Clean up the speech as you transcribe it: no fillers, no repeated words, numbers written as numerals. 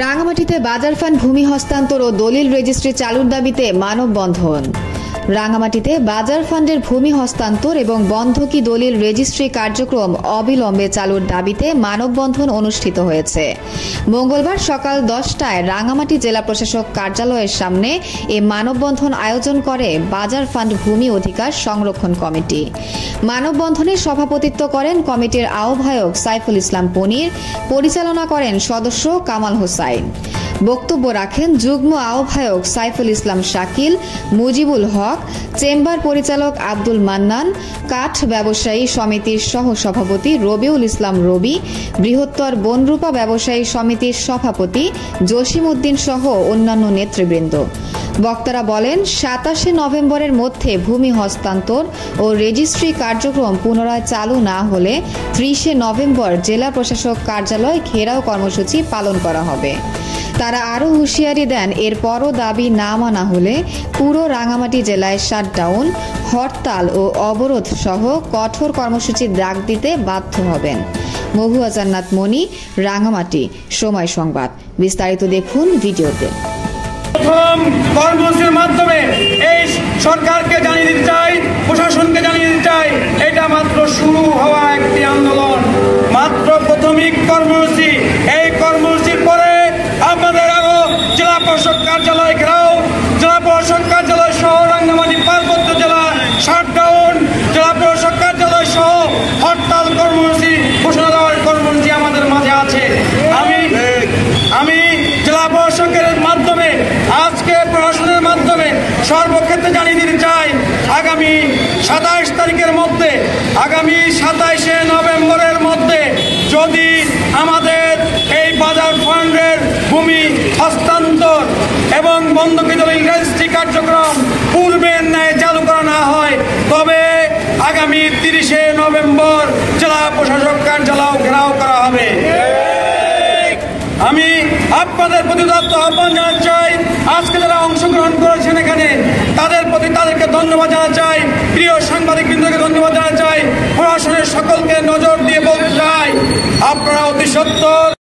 রাঙামাটিতে বাজার ফান্ড ভূমি হস্তান্তর ও দলিল রেজিস্ট্রি চালুর দাবিতে মানববন্ধন। রাঙামাটিতে বাজার ফান্ডের ভূমি হস্তান্তর এবং বন্ধকি দলিল রেজিস্ট্রি কার্যক্রম অবিলম্বে চালুর দাবিতে মানববন্ধন অনুষ্ঠিত হয়েছে। মঙ্গলবার সকাল 10টায় রাঙামাটি জেলা প্রশাসক কার্যালয়ের সামনে এ মানববন্ধন আয়োজন করে বাজার ফান্ড ভূমি অধিকার সংরক্ষণ কমিটি। মানববন্ধনে সভাপতিত্ব করেন কমিটির আহ্বায়ক সাইফুল ইসলাম পনির, পরিচালনা করেন সদস্য কামাল হোসাইন। বক্তব্য রাখেন যুগ্ম আহ্বায়ক সাইফুল ইসলাম শাকিল, মুজিবুল হক, চেম্বার পরিচালক আব্দুল মান্নান, কাঠ ব্যবসায়ী সমিতির সহ সভাপতি রবিউল ইসলাম রবি, বৃহত্তর বনরূপা ব্যবসায়ী সমিতির সভাপতি জসিম উদ্দিন সহ অন্যান্য নেতৃবৃন্দ। বক্তারা বলেন, 27শে নভেম্বরের মধ্যে ভূমি হস্তান্তর ও রেজিস্ট্রি কার্যক্রম পুনরায় চালু না হলে 30শে নভেম্বর জেলা প্রশাসক কার্যালয় ঘেরাও কর্মসূচি পালন করা হবে। তারা আরও হুঁশিয়ারি দেন, এরপরও দাবি না মানা হলে পুরো রাঙামাটি জেলায় শাটডাউন, হরতাল ও অবরোধ সহ কঠোর কর্মসূচির ডাক দিতে বাধ্য হবেন। মহুয়া জান্নাত মনি, রাঙামাটি, সময় সংবাদ। বিস্তারিত দেখুন ভিডিওতে। প্রথম কর্মসূচির মাধ্যমে এই সরকারকে জানিয়ে দিতে চাই, প্রশাসনকে জানিয়ে দিতে চাই, এটা মাত্র শুরু হওয়া একটি আন্দোলন, মাত্র প্রাথমিক কর্মসূচি। এই কর্মসূচির পরে আমাদের আরো জেলা প্রশাসক কার্যালয় ঘেরাও, জেলা প্রশাসক কার্যালয় সহ রাঙ্গামাটি পার্বত্য জেলা শাটডাউন, জেলা প্রশাসক কার্যালয় সহ হরতাল কর্মসূচি ঘোষণা দেওয়ার কর্মসূচি আমাদের মাঝে আছে। আমি জেলা প্রশাসকের মাধ্যমে আজকে প্রশাসনের মাধ্যমে সর্বক্ষেত্রে জানিয়ে দিতে চাই, আগামী 27 তারিখের মধ্যে, আগামী 27শে নভেম্বরের মধ্যে যদি আমাদের এই বাজার ফান্ডের ভূমি হস্তান্তর এবং বন্ধকি দলিল রেজিস্ট্রি কার্যক্রম পূর্বের ন্যায় চালু করা না হয়, তবে আগামী 30শে নভেম্বর জেলা প্রশাসক কার্যালয় ঘেরাও করা হবে। আমি আপনাদের প্রতি আহ্বান জানাতে চাই, আজকে যারা অংশগ্রহণ করেছেন এখানে তাদেরকে ধন্যবাদ জানাতে চাই, প্রিয় সাংবাদিকবৃন্দকে ধন্যবাদ জানাতে চাই, প্রশাসনের সকলকে নজর দিয়ে বলতে চাই, আপনারা অতি সত্বর